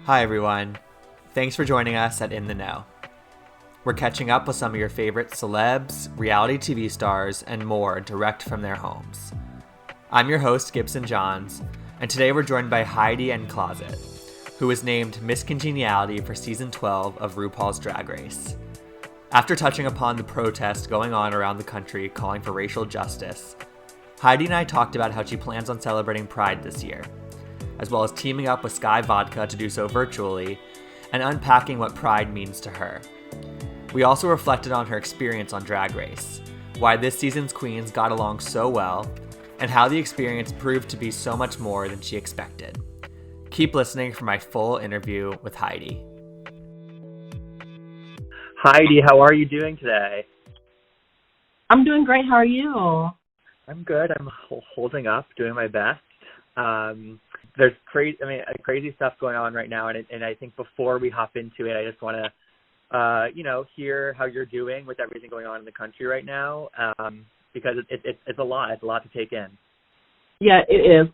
Hi everyone. Thanks for joining us at In the Know. We're catching up with some of your favorite celebs, reality TV stars, and more direct from their homes. I'm your host, Gibson Johns, and today we're joined by Heidi N Closet, who was named Miss Congeniality for Season 12 of RuPaul's Drag Race. After touching upon the protest going on around the country calling for racial justice, Heidi and I talked about how she plans on celebrating Pride this year, as well as teaming up with Sky Vodka to do so virtually, and unpacking what Pride means to her. We also reflected on her experience on Drag Race, why this season's queens got along so well, and how the experience proved to be so much more than she expected. Keep listening for my full interview with Heidi. Heidi, how are you doing today? I'm doing great. How are you? I'm good. I'm holding up, doing my best. There's crazy stuff going on right now, and I think before we hop into it, I just want to, hear how you're doing with everything going on in the country right now, because it's a lot. It's a lot to take in. Yeah, it is.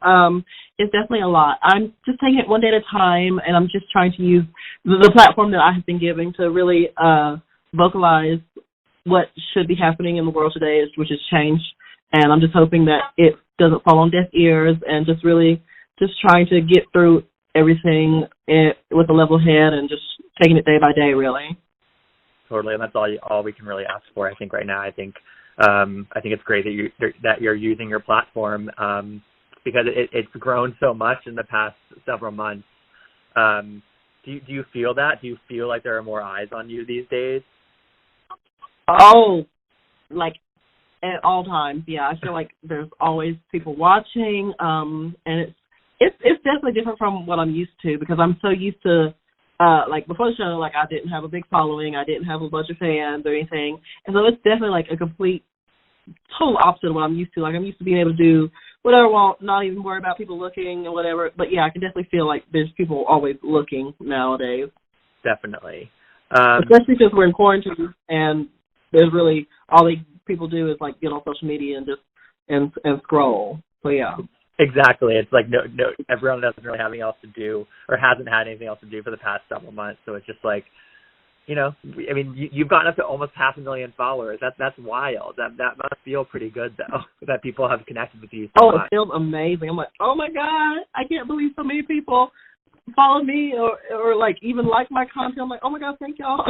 It's definitely a lot. I'm just taking it one day at a time, and I'm just trying to use the platform that I have been given to really vocalize what should be happening in the world today, which is change. And I'm just hoping that it doesn't fall on deaf ears, and just trying to get through everything with a level head and just taking it day by day, really. Totally, and that's all we can really ask for, I think, right now. I think it's great that you're using your platform because it's grown so much in the past several months. Do you feel that? Do you feel like there are more eyes on you these days? Oh, like at all times, yeah. I feel like there's always people watching, and it's definitely different from what I'm used to, because I'm so used to, like before the show, like I didn't have a big following, I didn't have a bunch of fans or anything, and so it's definitely like a complete, total opposite of what I'm used to. Like I'm used to being able to do whatever I want, not even worry about people looking or whatever. But yeah, I can definitely feel like there's people always looking nowadays. Definitely. Especially because we're in quarantine, and there's really all people do is like get on social media and just and scroll. So yeah. Exactly. It's like no, everyone doesn't really have anything else to do, or hasn't had anything else to do for the past several months. So it's just like, you've gotten up to almost 500,000 followers. That's wild. That must feel pretty good though, that people have connected with you so much. It feels amazing. I'm like, oh my God, I can't believe so many people follow me or like even like my content. I'm like, oh my God, thank y'all.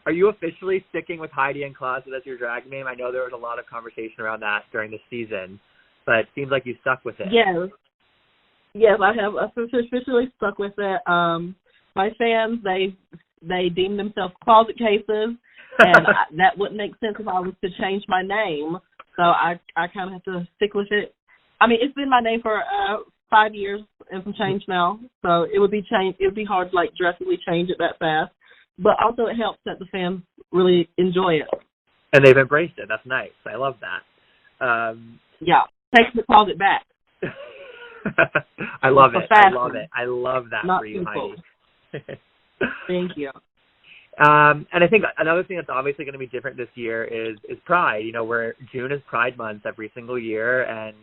Are you officially sticking with Heidi N Closet as your drag name? I know there was a lot of conversation around that during the season, but it seems like you stuck with it. Yes, I have officially stuck with it. My fans, they deem themselves closet cases, and that wouldn't make sense if I was to change my name. So I kind of have to stick with it. I mean, it's been my name for 5 years and some change now, so it would be hard to like drastically change it that fast. But also it helps that the fans really enjoy it. And they've embraced it. That's nice. I love that. Yeah, take the closet back. I love it. I love it. I love that Not for you, people. Heidi. Thank you. And I think another thing that's obviously going to be different this year is Pride. Where June is Pride Month every single year, and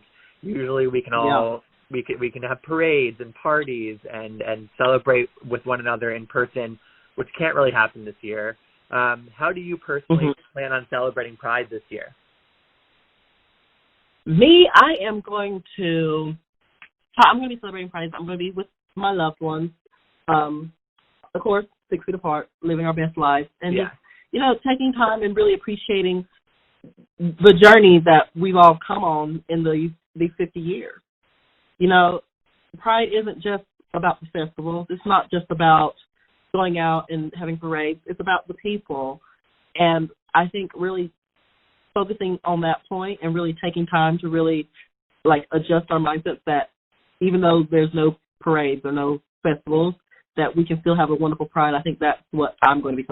usually we can all we can have parades and parties and celebrate with one another in person, which can't really happen this year. How do you personally plan on celebrating Pride this year? Me, I'm going to be celebrating Pride. I'm going to be with my loved ones. Of course, 6 feet apart, living our best lives. And just, taking time and really appreciating the journey that we've all come on in these 50 years. Pride isn't just about the festivals. It's not just about going out and having parades. It's about the people. And I think really focusing on that point and really taking time to really like adjust our mindsets that even though there's no parades or no festivals, that we can still have a wonderful Pride. I think that's what I'm going to be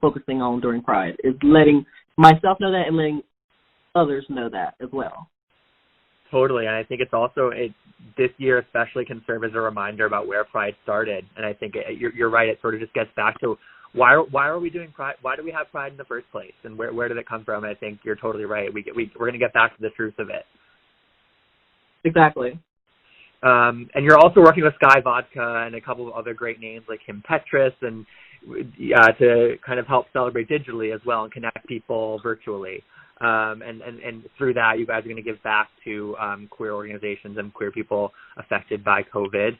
focusing on during Pride, is letting myself know that and letting others know that as well. Totally, and I think it's also this year especially can serve as a reminder about where Pride started. And I think you're right. It sort of just gets back to why are we doing Pride? Why do we have Pride in the first place? And where did it come from? And I think you're totally right. We're going to get back to the truth of it. Exactly. And you're also working with Sky Vodka and a couple of other great names like Kim Petras and to kind of help celebrate digitally as well and connect people virtually. And through that, you guys are going to give back to queer organizations and queer people affected by COVID.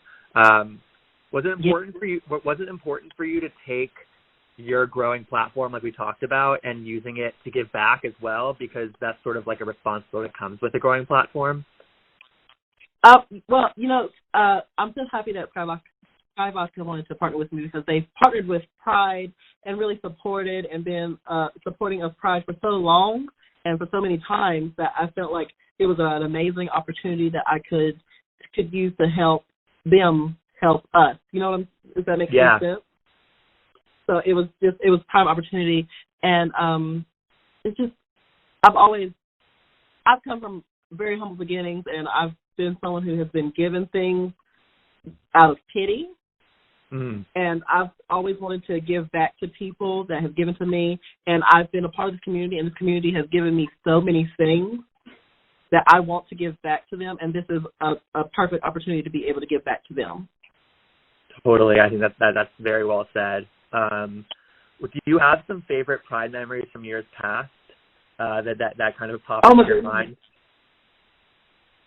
Was it important for you? Was it important for you to take your growing platform, like we talked about, and using it to give back as well? Because that's sort of like a responsibility that comes with a growing platform. Well, I'm just happy that Sky Vodka wanted to partner with me because they've partnered with Pride and really supported and been supporting of Pride for so long and for so many times that I felt like it was an amazing opportunity that I could use to help them help us. You know what does that make sense? So it was prime opportunity, and it's just I've come from very humble beginnings, and I've been someone who has been given things out of pity. And I've always wanted to give back to people that have given to me, and I've been a part of this community, and this community has given me so many things that I want to give back to them, and this is a perfect opportunity to be able to give back to them. Totally. I think that's very well said. Do you have some favorite Pride memories from years past that kind of pop into your mind?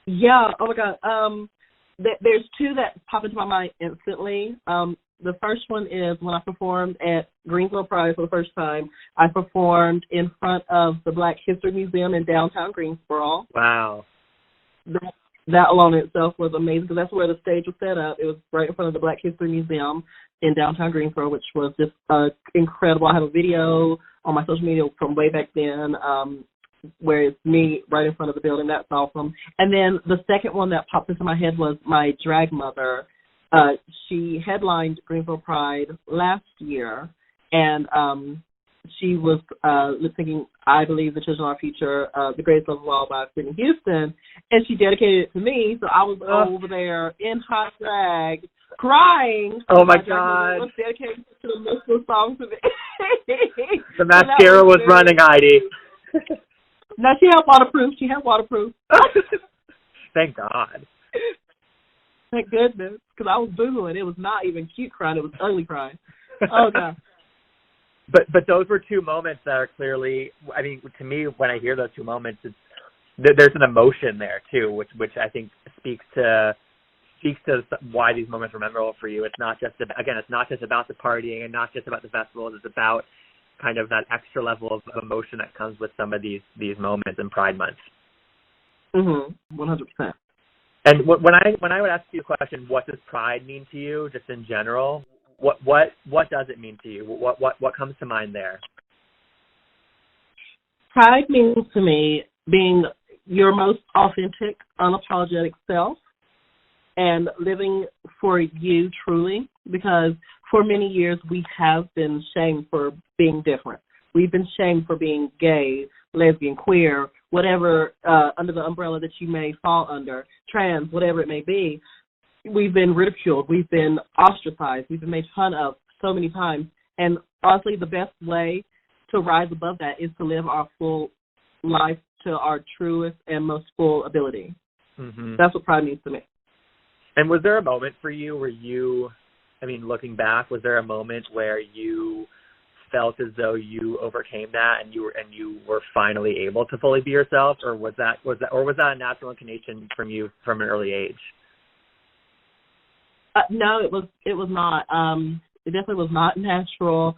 Yeah. Oh my God. There's two that pop into my mind instantly. The first one is when I performed at Greensboro Pride for the first time. I performed in front of the Black History Museum in downtown Greensboro. Wow. That alone itself was amazing because that's where the stage was set up. It was right in front of the Black History Museum in downtown Greensboro, which was just incredible. I have a video on my social media from way back then where it's me right in front of the building. That's awesome. And then the second one that popped into my head was my drag mother. She headlined Greensboro Pride last year, and she was lip-syncing I Believe the Children Are Our Future, The Greatest Love of All by Whitney Houston, and she dedicated it to me, so I was over there in hot drag crying. Oh, my God. It was dedicated to the Muslim song to me. The mascara was running, Heidi. No, she had waterproof. Thank God. Thank goodness, because I was booing. It was not even cute crying. It was ugly crying. Oh, God. But those were two moments that are clearly, I mean, to me, when I hear those two moments, there's an emotion there, too, which I think speaks to why these moments are memorable for you. It's not just about the partying and not just about the festivals. It's about kind of that extra level of emotion that comes with some of these moments in Pride Month. 100%. And when I would ask you a question, what does Pride mean to you, just in general? What does it mean to you? What comes to mind there? Pride means to me being your most authentic, unapologetic self and living for you truly, because for many years we have been shamed for being different. We've been shamed for being gay, lesbian, queer, whatever under the umbrella that you may fall under, trans, whatever it may be. We've been ridiculed. We've been ostracized. We've been made fun of so many times. And honestly, the best way to rise above that is to live our full life to our truest and most full ability. Mm-hmm. That's what Pride means to me. And was there a moment for you where looking back, was there a moment where you felt as though you overcame that and you were finally able to fully be yourself, or was that a natural inclination from you from an early age? No, it was not. It definitely was not natural,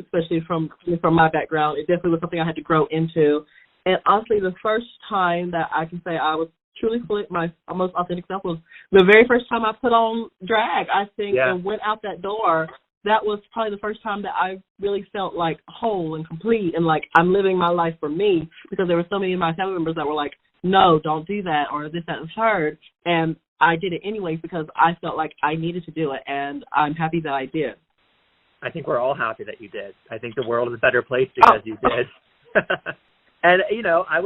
especially from my background. It definitely was something I had to grow into. And honestly, the first time that I can say I was truly my most authentic self was the very first time I put on drag, I think, and went out that door. That was probably the first time that I really felt like whole and complete and like I'm living my life for me, because there were so many of my family members that were like, no, don't do that, or this, that, and third. And I did it anyway because I felt like I needed to do it, and I'm happy that I did. I think we're all happy that you did. I think the world is a better place because you did. And I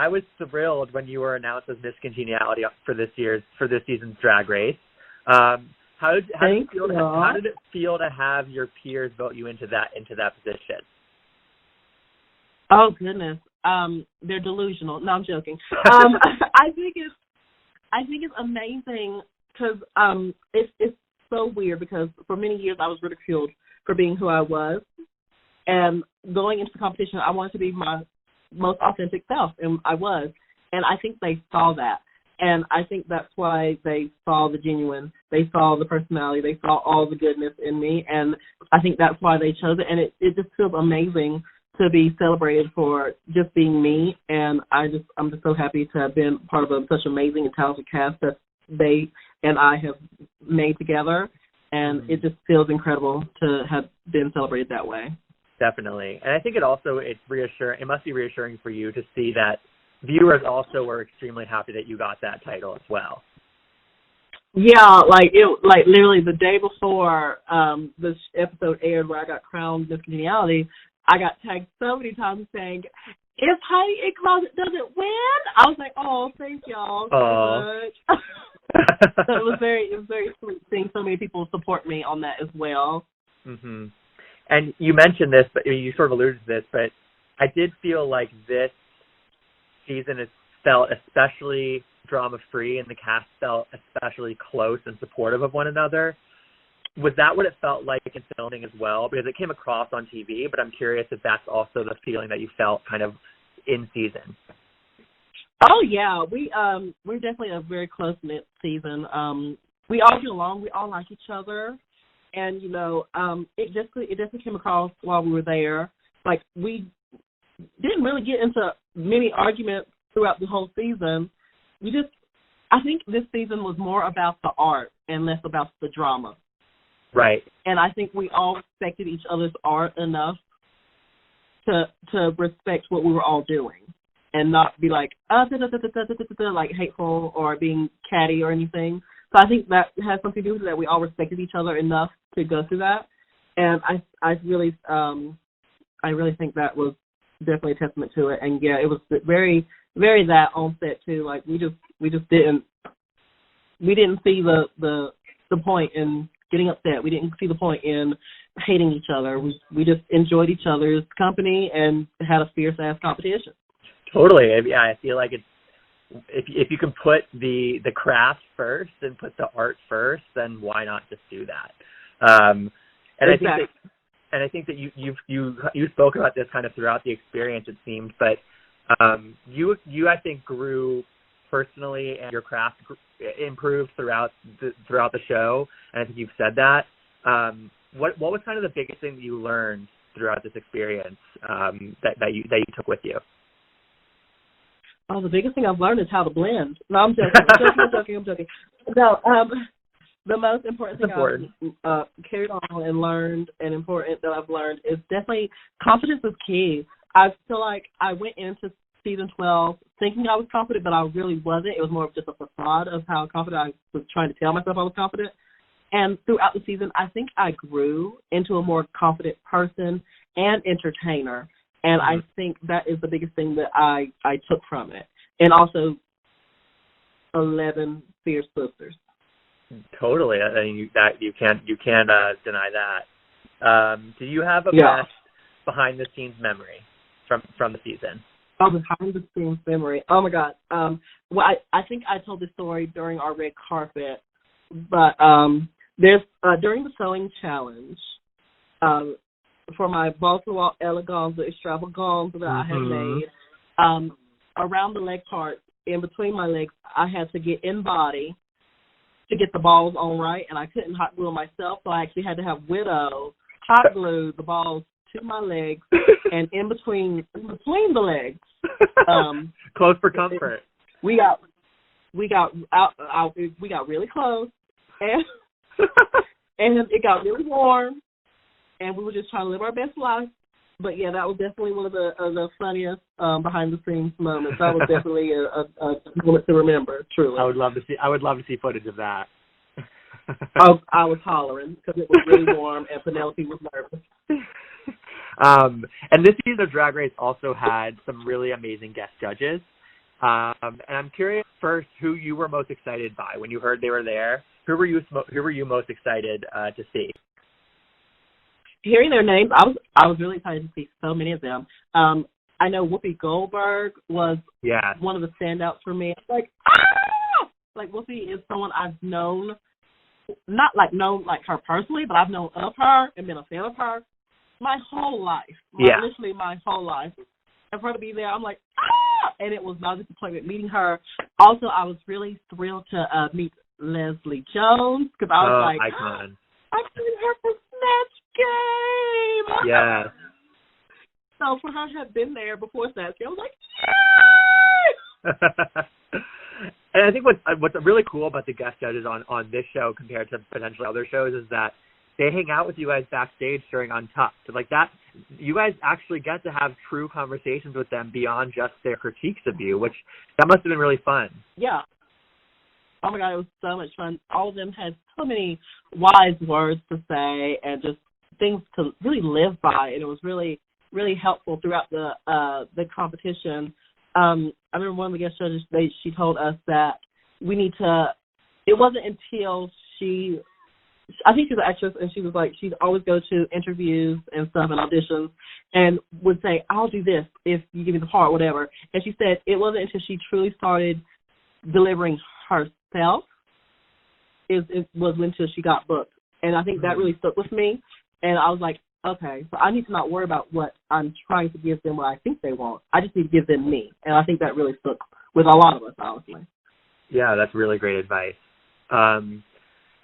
was thrilled when you were announced as Miss Congeniality for this season's Drag Race. How did it feel to have your peers vote you into that position? Oh goodness, they're delusional. No, I'm joking. I think I think it's amazing because it's so weird because for many years I was ridiculed for being who I was, and going into the competition, I wanted to be my most authentic self, and I was. And I think they saw that. And I think that's why they saw the genuine. They saw the personality. They saw all the goodness in me. And I think that's why they chose it. And it just feels amazing to be celebrated for just being me. And I'm just so happy to have been part of such amazing and talented cast that they and I have made together. And it just feels incredible to have been celebrated that way. Definitely. And I think it must be reassuring for you to see that viewers also were extremely happy that you got that title as well. Yeah, literally the day before this episode aired where I got crowned Miss Congeniality, I got tagged so many times saying, "If Heidi N Closet doesn't win," I was like, "Oh, thank y'all so much." So it was very sweet seeing so many people support me on that as well. Mm-hmm. And you mentioned this, but you sort of alluded to this, but I did feel like this season has felt especially drama-free, and the cast felt especially close and supportive of one another. Was that what it felt like in filming as well? Because it came across on TV, but I'm curious if that's also the feeling that you felt kind of in season. Oh yeah, we're definitely a very close-knit season. We all get along. We all like each other, and it definitely came across while we were there. Like, we didn't really get into many arguments throughout the whole season. I think this season was more about the art and less about the drama. Right. And I think we all respected each other's art enough to respect what we were all doing and not be like, like hateful or being catty or anything. So I think that has something to do with it, that we all respected each other enough to go through that. And I really think that was definitely a testament to it. And yeah, it was very, very that on set too. Like, we just didn't see the point in getting upset. We didn't see the point in hating each other. We just enjoyed each other's company and had a fierce ass competition. Totally. Yeah, I feel like it's, if you can put the craft first and put the art first, then why not just do that? Exactly. I think that you spoke about this kind of throughout the experience, it seemed, but you I think grew personally, and your craft improved throughout the show, and I think you've said that. What was kind of the biggest thing that you learned throughout this experience that you took with you? Oh, the biggest thing I've learned is how to blend. No, I'm joking. No, the most important thing I've carried on and learned, and important that I've learned, is definitely confidence is key. I feel like I went into season 12 thinking I was confident, but I really wasn't. It was more of just a facade of how confident I was trying to tell myself I was confident. And throughout the season, I think I grew into a more confident person and entertainer. And I think that is the biggest thing that I took from it. And also 11 fierce sisters. Totally. I mean, you can't deny that. Do you have a best behind the scenes memory from the season? Oh, behind the scenes memory. Oh my God. Well, I think I told this story during our red carpet, but there's during the sewing challenge, for my Baltimore elegance, the extravaganza that I had made, around the leg part, in between my legs, I had to get in body to get the balls on right, and I couldn't hot glue myself, so I actually had to have Widow hot glue the balls to my legs and in between the legs. Close for comfort. We got really close, and and it got really warm, and we were just trying to live our best life. But yeah, that was definitely one of the funniest behind the scenes moments. That was definitely a moment to remember. Truly, I would love to see footage of that. I was hollering because it was really warm, and Penelope was nervous. And this season of Drag Race also had some really amazing guest judges. And I'm curious first who you were most excited by when you heard they were there. Who were you most excited to see? Hearing their names, I was really excited to see so many of them. I know Whoopi Goldberg was one of the standouts for me. Like, like Wolfie is someone I've known, not like known like her personally, but I've known of her and been a fan of her my whole life. Literally my whole life. And for her to be there, I'm like, ah! And it was not a disappointment meeting her. Also, I was really thrilled to meet Leslie Jones because I was like, icon. I've seen her for Snatch Game. Yeah. So for her to have been there before Snatch Game, I was like, yay! And I think what's really cool about the guest judges on this show compared to potentially other shows is that they hang out with you guys backstage during Untucked. Like that, you guys actually get to have true conversations with them beyond just their critiques of you, which that must have been really fun. Yeah. Oh my God, it was so much fun. All of them had so many wise words to say and just things to really live by, and it was really, really helpful throughout the competition. I remember one of the guest judges, she told us that we need to, it wasn't until I think she's an actress, and she was like, she'd always go to interviews and stuff and auditions and would say, I'll do this if you give me the part, whatever. And she said it wasn't until she truly started delivering herself it was until she got booked. And I think that really stuck with me. And I was like, okay, so I need to not worry about what I'm trying to give them what I think they want. I just need to give them me. And I think that really stuck with a lot of us, honestly. Yeah, that's really great advice.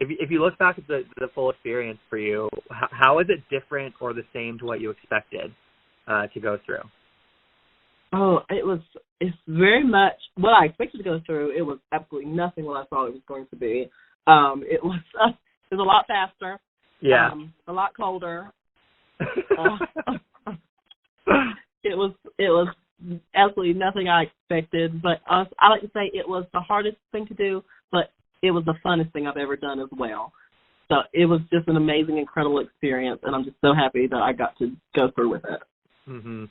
If you look back at the full experience for you, how is it different or the same to what you expected to go through? Oh, it's very much what I expected to go through. It was absolutely nothing what I thought it was going to be. It was a lot faster. Yeah. A lot colder. It was absolutely nothing I expected, but I like to say it was the hardest thing to do, but it was the funnest thing I've ever done as well. So it was just an amazing, incredible experience, and I'm just so happy that I got to go through with it. Mm-hmm.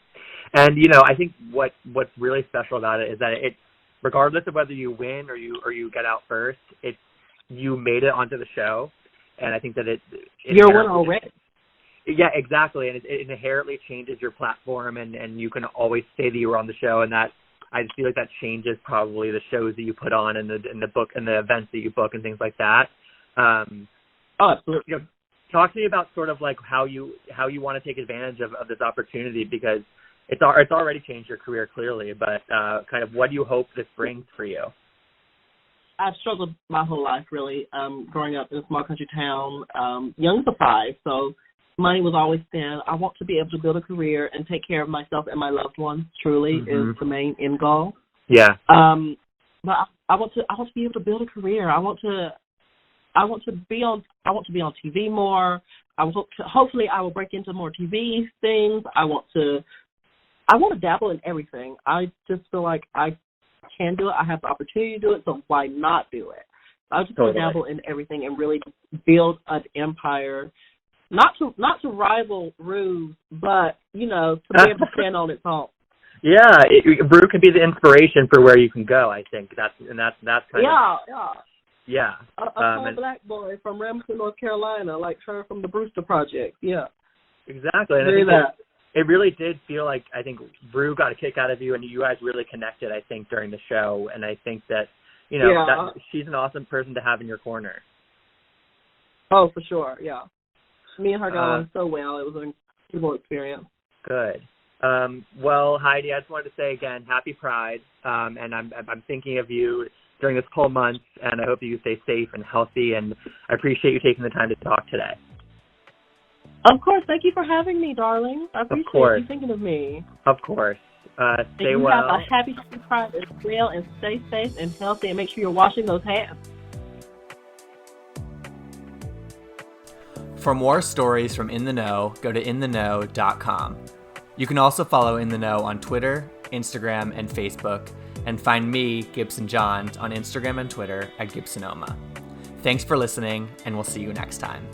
And I think what's really special about it is that it, regardless of whether you win or you get out first, you made it onto the show, and I think that you're a winner already. Yeah, exactly, and it inherently changes your platform, and you can always say that you were on the show, and that I just feel like that changes probably the shows that you put on and the book and the events that you book and things like that. Absolutely. Talk to me about sort of like how you want to take advantage of this opportunity, because it's already changed your career clearly, but kind of what do you hope this brings for you? I've struggled my whole life, really, growing up in a small country town, young as a 5, so money was always thin. I want to be able to build a career and take care of myself and my loved ones, truly, is the main end goal. Yeah. But I want to be able to build a career. I want to be on TV more. Hopefully I will break into more TV things. I want to dabble in everything. I just feel like I can do it. I have the opportunity to do it, so why not do it? I just want to dabble in everything and really build an empire. Not to rival Ru, but to be able to stand on its own. Yeah, Ru can be the inspiration for where you can go. I think that's kind of yeah. A tall black boy from Remington, North Carolina, like her from the Brewster Project. Yeah, exactly. And I think it really did feel like I think Ru got a kick out of you, and you guys really connected. I think during the show, and I think that that she's an awesome person to have in your corner. Oh, for sure. Yeah. Me and her got on so well. It was an incredible experience. Good. Well, Heidi, I just wanted to say again, happy Pride, and I'm thinking of you during this whole month, and I hope that you stay safe and healthy, and I appreciate you taking the time to talk today. Of course. Thank you for having me, darling. I appreciate you thinking of me. Of course. Stay well. Have a happy Pride as well, and stay safe and healthy, and make sure you're washing those hands. For more stories from In the Know, go to intheknow.com. You can also follow In the Know on Twitter, Instagram, and Facebook, and find me, Gibson Johns, on Instagram and Twitter at Gibsonoma. Thanks for listening, and we'll see you next time.